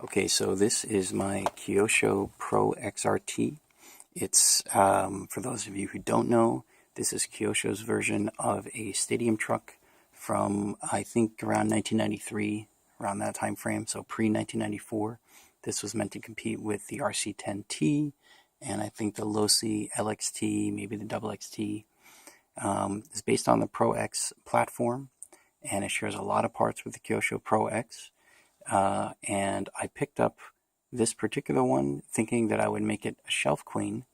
Okay, so this is my Kyosho Pro-XRT. It's, for those of you who don't know, this is Kyosho's version of a stadium truck from, I think, around 1993, around that time frame, so pre-1994. This was meant to compete with the RC10T, and I think the Losi LXT, maybe the Double XT. It's based on the Pro-X platform, and it shares a lot of parts with the Kyosho Pro-X. And I picked up this particular one thinking that I would make it a shelf queen.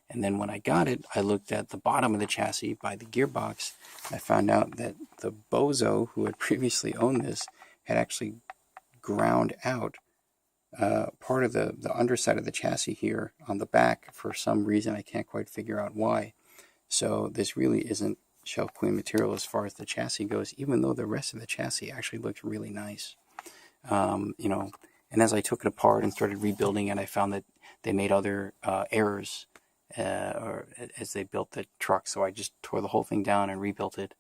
And then when I got it, I looked at the bottom of the chassis by the gearbox. I found out that the bozo who had previously owned this had actually ground out part of the underside of the chassis here on the back for some reason. I can't quite figure out why. So this really isn't shelf queen material as far as the chassis goes, even though the rest of the chassis actually looks really nice. And as I took it apart and started rebuilding it, I found that they made other errors or as they built the truck. So I just tore the whole thing down and rebuilt it.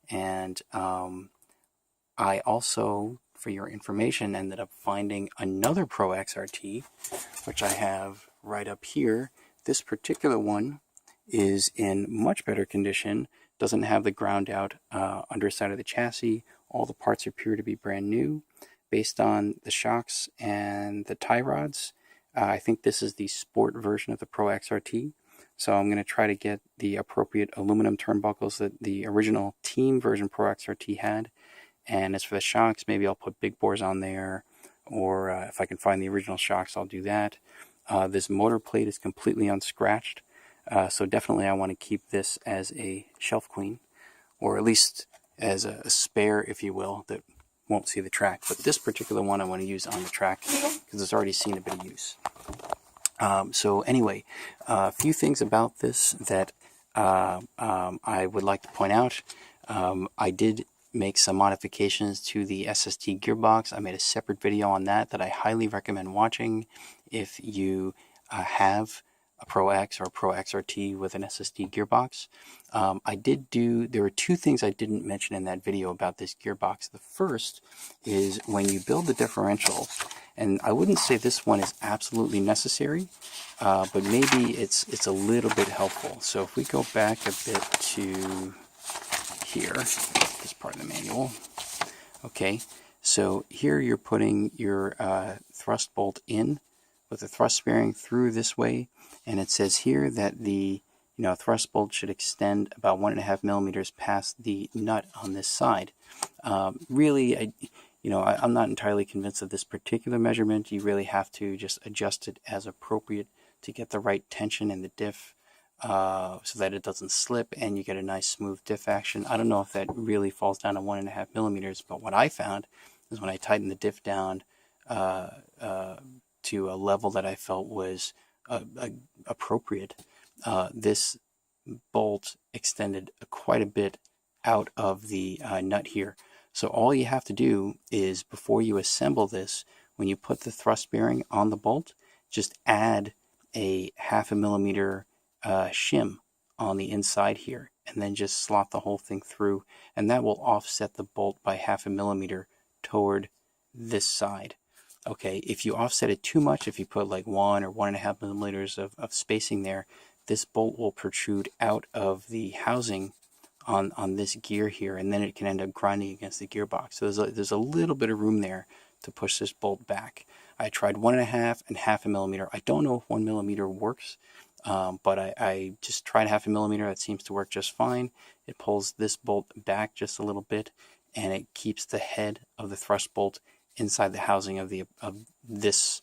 And I also, for your information, ended up finding another Pro-XRT, which I have right up here. This particular one is in much better condition, doesn't have the ground out underside of the chassis. All the parts appear to be brand new. Based on the shocks and the tie rods, I think this is the sport version of the Pro-XRT. So I'm going to try to get the appropriate aluminum turnbuckles that the original team version Pro-XRT had. And as for the shocks, maybe I'll put big bores on there, or if I can find the original shocks, I'll do that. This motor plate is completely unscratched, so definitely I want to keep this as a shelf queen, or at least as a spare, if you will, that won't see the track. But this particular one I want to use on the track because it's already seen a bit of use. So anyway, a few things about this that I would like to point out. I did make some modifications to the SST gearbox. I made a separate video on that I highly recommend watching if you have a Pro X or a Pro XRT with an SST gearbox. There were two things I didn't mention in that video about this gearbox. The first is when you build the differential, and I wouldn't say this one is absolutely necessary, but maybe it's a little bit helpful. So if we go back a bit to here, this part of the manual. Okay, so here you're putting your thrust bolt in with the thrust bearing through this way, and it says here that the thrust bolt should extend about 1.5 millimeters past the nut on this side. Really, I'm not entirely convinced of this particular measurement. You really have to just adjust it as appropriate to get the right tension in the diff, so that it doesn't slip and you get a nice smooth diff action. I don't know if that really falls down to 1.5 millimeters, but what I found is when I tightened the diff down to a level that I felt was appropriate, this bolt extended quite a bit out of the nut here. So all you have to do is, before you assemble this, when you put the thrust bearing on the bolt, just add a 0.5 millimeter shim on the inside here, and then just slot the whole thing through, and that will offset the bolt by 0.5 millimeter toward this side. Okay, if you offset it too much, if you put like 1 or 1.5 millimeters of spacing there, this bolt will protrude out of the housing on this gear here, and then it can end up grinding against the gearbox. So there's a little bit of room there to push this bolt back. I tried 1.5 and 0.5 millimeter. I don't know if 1 millimeter works, but I just tried 0.5 millimeter. That seems to work just fine. It pulls this bolt back just a little bit, and it keeps the head of the thrust bolt inside the housing of this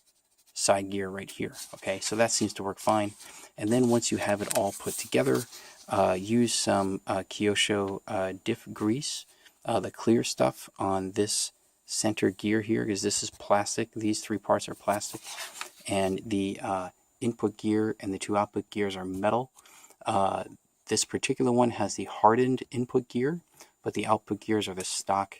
side gear right here. Okay, so that seems to work fine. And then once you have it all put together, use some Kyosho diff grease, the clear stuff on this center gear here, because this is plastic. These three parts are plastic, and the input gear and the two output gears are metal. This particular one has the hardened input gear, but the output gears are the stock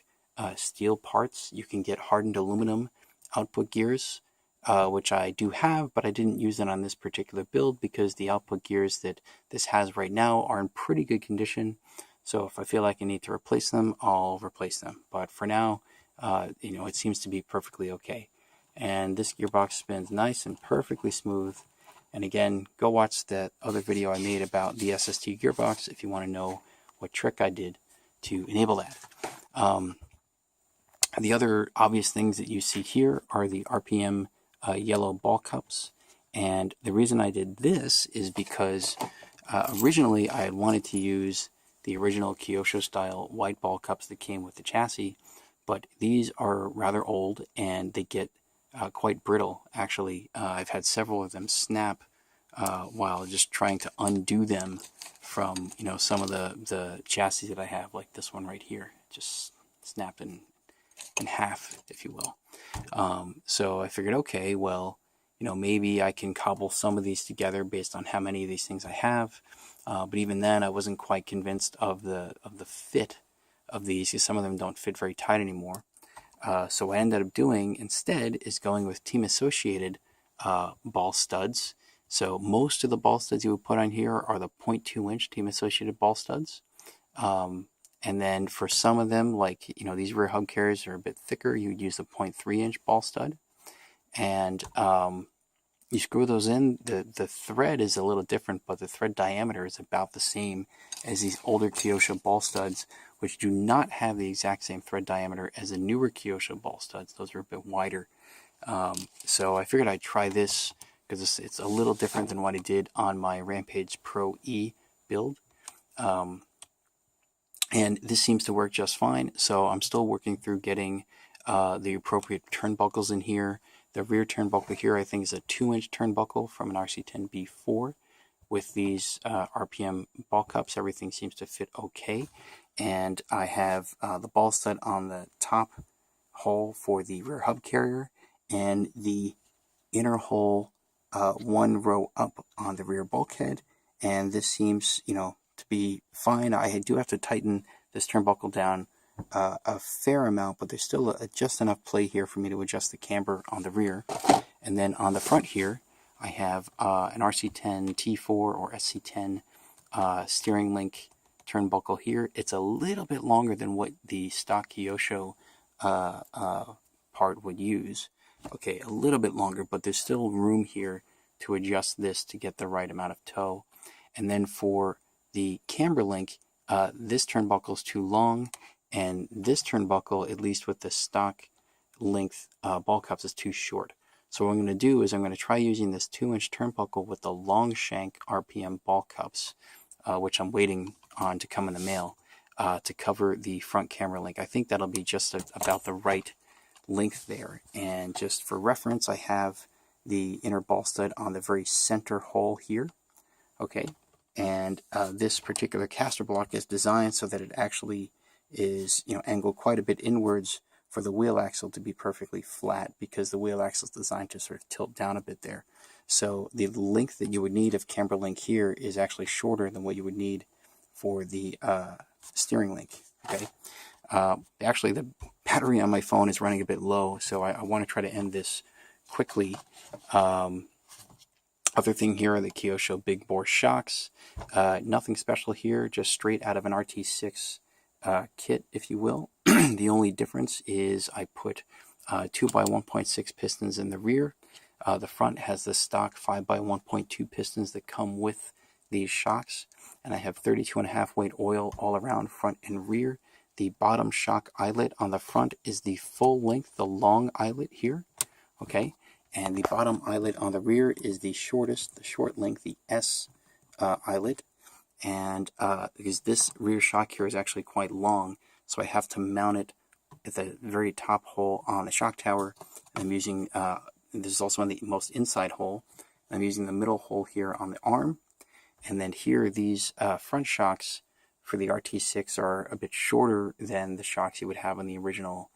steel parts. You can get hardened aluminum output gears, which I do have, but I didn't use it on this particular build because the output gears that this has right now are in pretty good condition. So if I feel like I need to replace them, I'll replace them. But for now, it seems to be perfectly okay. and this gearbox spins nice and perfectly smooth. And again, go watch that other video I made about the SST gearbox if you want to know what trick I did to enable that. The other obvious things that you see here are the RPM yellow ball cups. And the reason I did this is because originally I had wanted to use the original Kyosho style white ball cups that came with the chassis, but these are rather old and they get quite brittle. Actually, I've had several of them snap while just trying to undo them from some of the chassis that I have, like this one right here, just snapped in half, if you will. So I figured, okay, well, maybe I can cobble some of these together based on how many of these things I have. But even then, I wasn't quite convinced of the fit of these, because some of them don't fit very tight anymore. So what I ended up doing instead is going with Team Associated ball studs. So most of the ball studs you would put on here are the 0.2-inch Team Associated ball studs. And then for some of them, like, these rear hub carriers are a bit thicker, you would use the 0.3-inch ball stud. And you screw those in. The thread is a little different, but the thread diameter is about the same as these older Kyosho ball studs, which do not have the exact same thread diameter as the newer Kyosho ball studs. Those are a bit wider. So I figured I'd try this because it's a little different than what I did on my Rampage Pro E build. And this seems to work just fine, so I'm still working through getting the appropriate turnbuckles in here. The rear turnbuckle here, I think, is a 2-inch turnbuckle from an RC10B4. With these RPM ball cups, everything seems to fit okay. And I have the ball stud on the top hole for the rear hub carrier, and the inner hole one row up on the rear bulkhead. And this seems, to be fine. I do have to tighten this turnbuckle down a fair amount, but there's still just enough play here for me to adjust the camber on the rear. And then on the front here, I have an RC10 T4 or SC10 steering link turnbuckle here. It's a little bit longer than what the stock Kyosho part would use. Okay, a little bit longer, but there's still room here to adjust this to get the right amount of toe. And then for the camber link, this turnbuckle is too long, and this turnbuckle, at least with the stock length ball cups, is too short. So what I'm going to do is I'm going to try using this 2-inch turnbuckle with the long shank RPM ball cups, which I'm waiting on to come in the mail, to cover the front camera link. I think that'll be just about the right length there. And just for reference, I have the inner ball stud on the very center hole here. Okay. And this particular caster block is designed so that it actually is, angled quite a bit inwards for the wheel axle to be perfectly flat, because the wheel axle is designed to sort of tilt down a bit there. So the length that you would need of camber link here is actually shorter than what you would need for the steering link. Okay. Actually, the battery on my phone is running a bit low, so I want to try to end this quickly. Other thing here are the Kyosho big bore shocks. Nothing special here, just straight out of an RT6 kit, if you will. The only difference is I put 2x1.6 pistons in the rear. The front has the stock 5x1.2 pistons that come with these shocks. And I have 32.5 weight oil all around front and rear. The bottom shock eyelet on the front is the full length, the long eyelet here. Okay. And the bottom eyelet on the rear is the shortest, the short length, the S eyelet. And because this rear shock here is actually quite long, so I have to mount it at the very top hole on the shock tower. And I'm using, this is also on the most inside hole. I'm using the middle hole here on the arm. And then here, these front shocks for the RT6 are a bit shorter than the shocks you would have on the original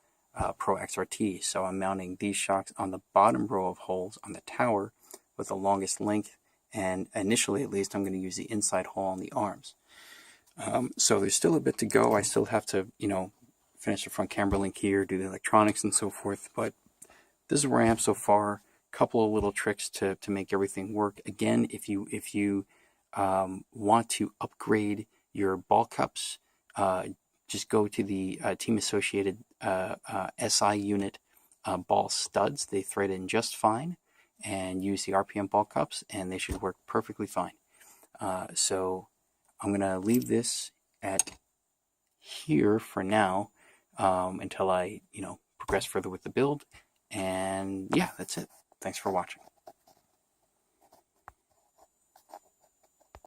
Pro-XRT. So I'm mounting these shocks on the bottom row of holes on the tower with the longest length, and initially at least I'm going to use the inside hole on the arms. So there's still a bit to go. I still have to, finish the front camber link here, do the electronics and so forth, but this is where I am so far. A couple of little tricks to make everything work. Again, if you want to upgrade your ball cups, just go to the Team Associated SI unit ball studs. They thread in just fine, and use the RPM ball cups, and they should work perfectly fine. So I'm going to leave this at here for now until I, progress further with the build. And yeah, that's it. Thanks for watching.